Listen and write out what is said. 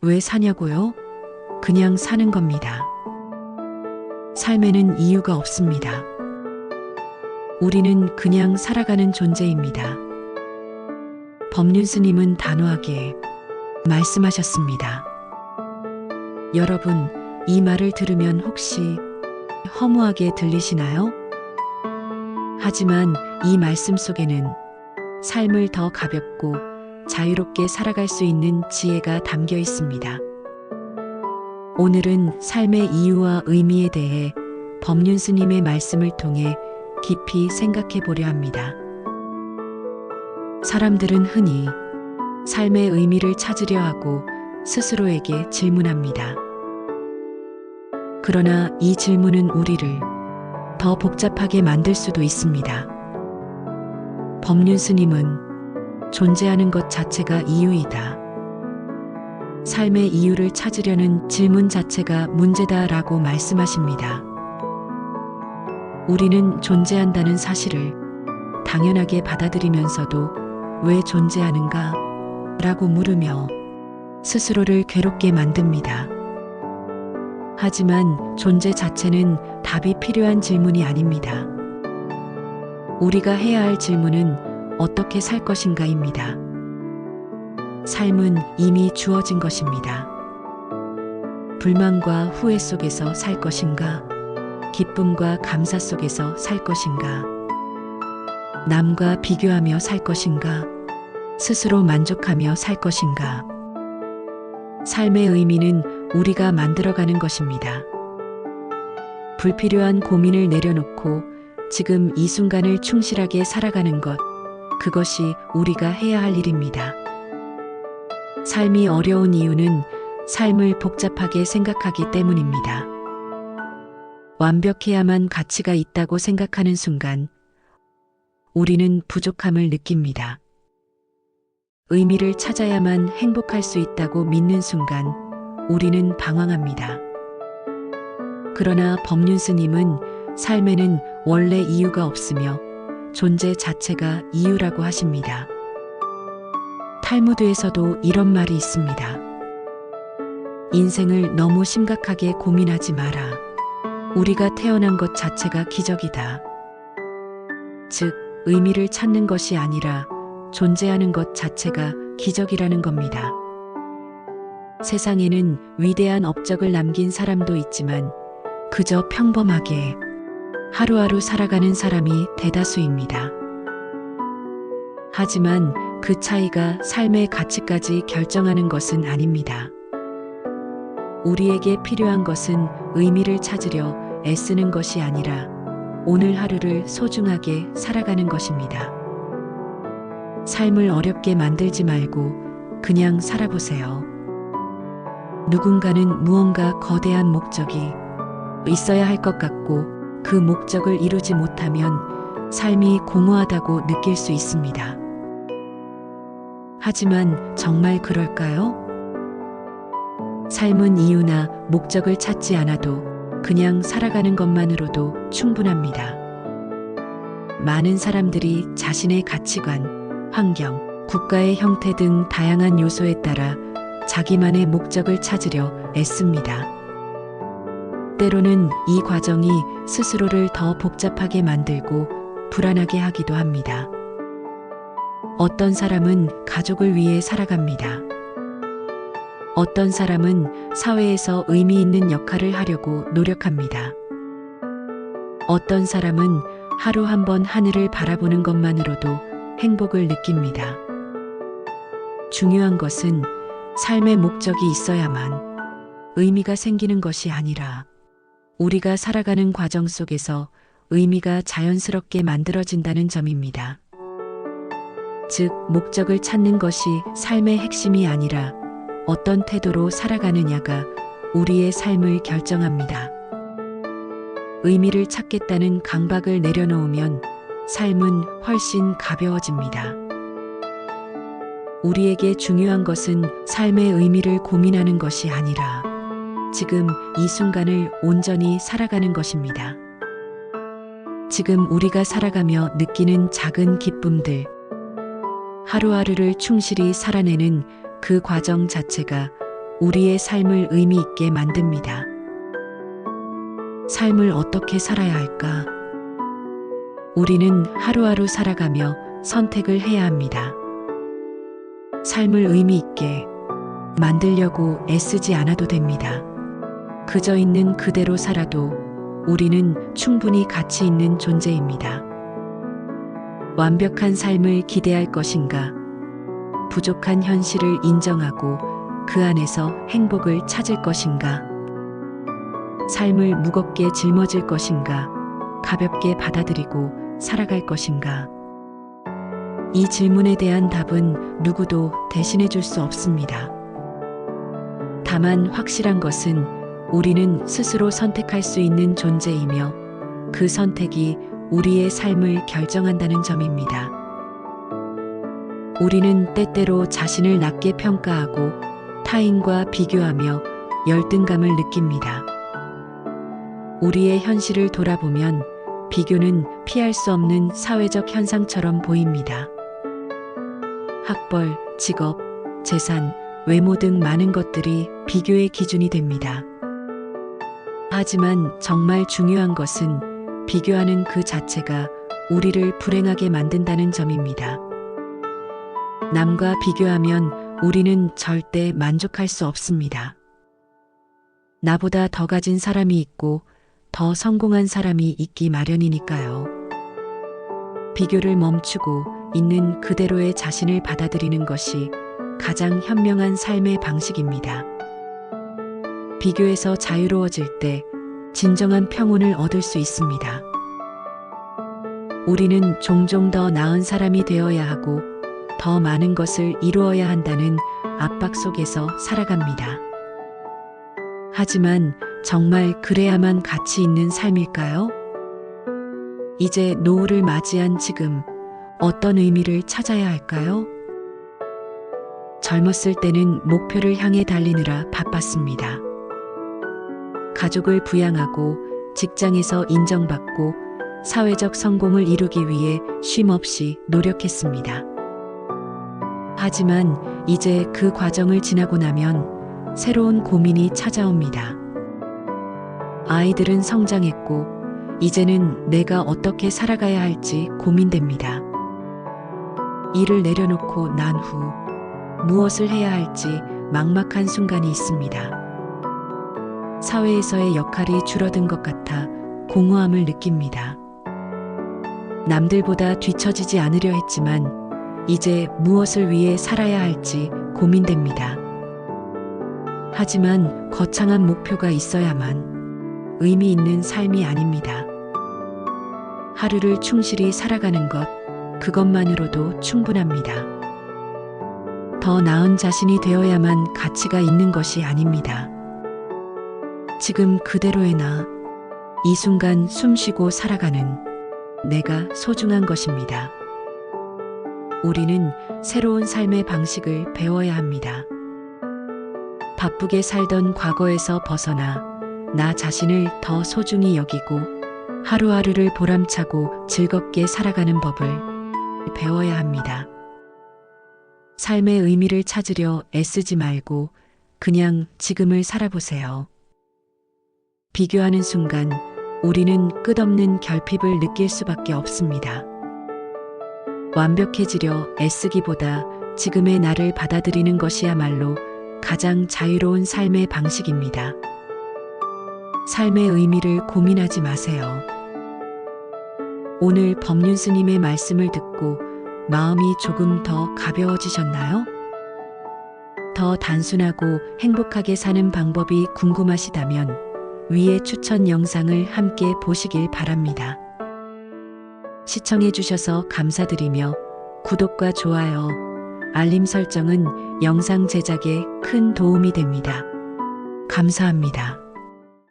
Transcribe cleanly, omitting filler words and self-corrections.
왜 사냐고요? 그냥 사는 겁니다. 삶에는 이유가 없습니다. 우리는 그냥 살아가는 존재입니다. 법륜 스님은 단호하게 말씀하셨습니다. 여러분, 이 말을 들으면 혹시 허무하게 들리시나요? 하지만 이 말씀 속에는 삶을 더 가볍고 자유롭게 살아갈 수 있는 지혜가 담겨 있습니다. 오늘은 삶의 이유와 의미에 대해 법륜 스님의 말씀을 통해 깊이 생각해 보려 합니다. 사람들은 흔히 삶의 의미를 찾으려 하고 스스로에게 질문합니다. 그러나 이 질문은 우리를 더 복잡하게 만들 수도 있습니다. 법륜 스님은 존재하는 것 자체가 이유이다. 삶의 이유를 찾으려는 질문 자체가 문제다라고 말씀하십니다. 우리는 존재한다는 사실을 당연하게 받아들이면서도 왜 존재하는가? 라고 물으며 스스로를 괴롭게 만듭니다. 하지만 존재 자체는 답이 필요한 질문이 아닙니다. 우리가 해야 할 질문은 어떻게 살 것인가입니다. 삶은 이미 주어진 것입니다. 불만과 후회 속에서 살 것인가? 기쁨과 감사 속에서 살 것인가? 남과 비교하며 살 것인가? 스스로 만족하며 살 것인가? 삶의 의미는 우리가 만들어가는 것입니다. 불필요한 고민을 내려놓고 지금 이 순간을 충실하게 살아가는 것, 그것이 우리가 해야 할 일입니다. 삶이 어려운 이유는 삶을 복잡하게 생각하기 때문입니다. 완벽해야만 가치가 있다고 생각하는 순간 우리는 부족함을 느낍니다. 의미를 찾아야만 행복할 수 있다고 믿는 순간 우리는 방황합니다. 그러나 법륜 스님은 삶에는 원래 이유가 없으며 존재 자체가 이유라고 하십니다. 탈무드에서도 이런 말이 있습니다. 인생을 너무 심각하게 고민하지 마라. 우리가 태어난 것 자체가 기적이다. 즉, 의미를 찾는 것이 아니라 존재하는 것 자체가 기적이라는 겁니다. 세상에는 위대한 업적을 남긴 사람도 있지만 그저 평범하게 하루하루 살아가는 사람이 대다수입니다. 하지만 그 차이가 삶의 가치까지 결정하는 것은 아닙니다. 우리에게 필요한 것은 의미를 찾으려 애쓰는 것이 아니라 오늘 하루를 소중하게 살아가는 것입니다. 삶을 어렵게 만들지 말고 그냥 살아보세요. 누군가는 무언가 거대한 목적이 있어야 할 것 같고 그 목적을 이루지 못하면 삶이 공허하다고 느낄 수 있습니다. 하지만 정말 그럴까요? 삶은 이유나 목적을 찾지 않아도 그냥 살아가는 것만으로도 충분합니다. 많은 사람들이 자신의 가치관, 환경, 국가의 형태 등 다양한 요소에 따라 자기만의 목적을 찾으려 애씁니다. 때로는 이 과정이 스스로를 더 복잡하게 만들고 불안하게 하기도 합니다. 어떤 사람은 가족을 위해 살아갑니다. 어떤 사람은 사회에서 의미 있는 역할을 하려고 노력합니다. 어떤 사람은 하루 한 번 하늘을 바라보는 것만으로도 행복을 느낍니다. 중요한 것은 삶의 목적이 있어야만 의미가 생기는 것이 아니라 우리가 살아가는 과정 속에서 의미가 자연스럽게 만들어진다는 점입니다. 즉, 목적을 찾는 것이 삶의 핵심이 아니라 어떤 태도로 살아가느냐가 우리의 삶을 결정합니다. 의미를 찾겠다는 강박을 내려놓으면 삶은 훨씬 가벼워집니다. 우리에게 중요한 것은 삶의 의미를 고민하는 것이 아니라 지금 이 순간을 온전히 살아가는 것입니다. 지금 우리가 살아가며 느끼는 작은 기쁨들, 하루하루를 충실히 살아내는 그 과정 자체가 우리의 삶을 의미 있게 만듭니다. 삶을 어떻게 살아야 할까? 우리는 하루하루 살아가며 선택을 해야 합니다. 삶을 의미 있게 만들려고 애쓰지 않아도 됩니다. 그저 있는 그대로 살아도 우리는 충분히 가치 있는 존재입니다. 완벽한 삶을 기대할 것인가? 부족한 현실을 인정하고 그 안에서 행복을 찾을 것인가? 삶을 무겁게 짊어질 것인가? 가볍게 받아들이고 살아갈 것인가? 이 질문에 대한 답은 누구도 대신해 줄 수 없습니다. 다만 확실한 것은 우리는 스스로 선택할 수 있는 존재이며 그 선택이 우리의 삶을 결정한다는 점입니다. 우리는 때때로 자신을 낮게 평가하고 타인과 비교하며 열등감을 느낍니다. 우리의 현실을 돌아보면 비교는 피할 수 없는 사회적 현상처럼 보입니다. 학벌, 직업, 재산, 외모 등 많은 것들이 비교의 기준이 됩니다. 하지만 정말 중요한 것은 비교하는 그 자체가 우리를 불행하게 만든다는 점입니다. 남과 비교하면 우리는 절대 만족할 수 없습니다. 나보다 더 가진 사람이 있고 더 성공한 사람이 있기 마련이니까요. 비교를 멈추고 있는 그대로의 자신을 받아들이는 것이 가장 현명한 삶의 방식입니다. 비교에서 자유로워질 때 진정한 평온을 얻을 수 있습니다. 우리는 종종 더 나은 사람이 되어야 하고 더 많은 것을 이루어야 한다는 압박 속에서 살아갑니다. 하지만 정말 그래야만 가치 있는 삶일까요? 이제 노후를 맞이한 지금 어떤 의미를 찾아야 할까요? 젊었을 때는 목표를 향해 달리느라 바빴습니다. 가족을 부양하고 직장에서 인정받고 사회적 성공을 이루기 위해 쉼없이 노력했습니다. 하지만 이제 그 과정을 지나고 나면 새로운 고민이 찾아옵니다. 아이들은 성장했고 이제는 내가 어떻게 살아가야 할지 고민됩니다. 일을 내려놓고 난 후 무엇을 해야 할지 막막한 순간이 있습니다. 사회에서의 역할이 줄어든 것 같아 공허함을 느낍니다. 남들보다 뒤처지지 않으려 했지만 이제 무엇을 위해 살아야 할지 고민됩니다. 하지만 거창한 목표가 있어야만 의미 있는 삶이 아닙니다. 하루를 충실히 살아가는 것, 그것만으로도 충분합니다. 더 나은 자신이 되어야만 가치가 있는 것이 아닙니다. 지금 그대로의 나, 이 순간 숨쉬고 살아가는 내가 소중한 것입니다. 우리는 새로운 삶의 방식을 배워야 합니다. 바쁘게 살던 과거에서 벗어나 나 자신을 더 소중히 여기고 하루하루를 보람차고 즐겁게 살아가는 법을 배워야 합니다. 삶의 의미를 찾으려 애쓰지 말고 그냥 지금을 살아보세요. 비교하는 순간 우리는 끝없는 결핍을 느낄 수밖에 없습니다. 완벽해지려 애쓰기보다 지금의 나를 받아들이는 것이야말로 가장 자유로운 삶의 방식입니다. 삶의 의미를 고민하지 마세요. 오늘 법륜 스님의 말씀을 듣고 마음이 조금 더 가벼워지셨나요? 더 단순하고 행복하게 사는 방법이 궁금하시다면 위의 추천 영상을 함께 보시길 바랍니다. 시청해 주셔서 감사드리며 구독과 좋아요, 알림 설정은 영상 제작에 큰 도움이 됩니다. 감사합니다.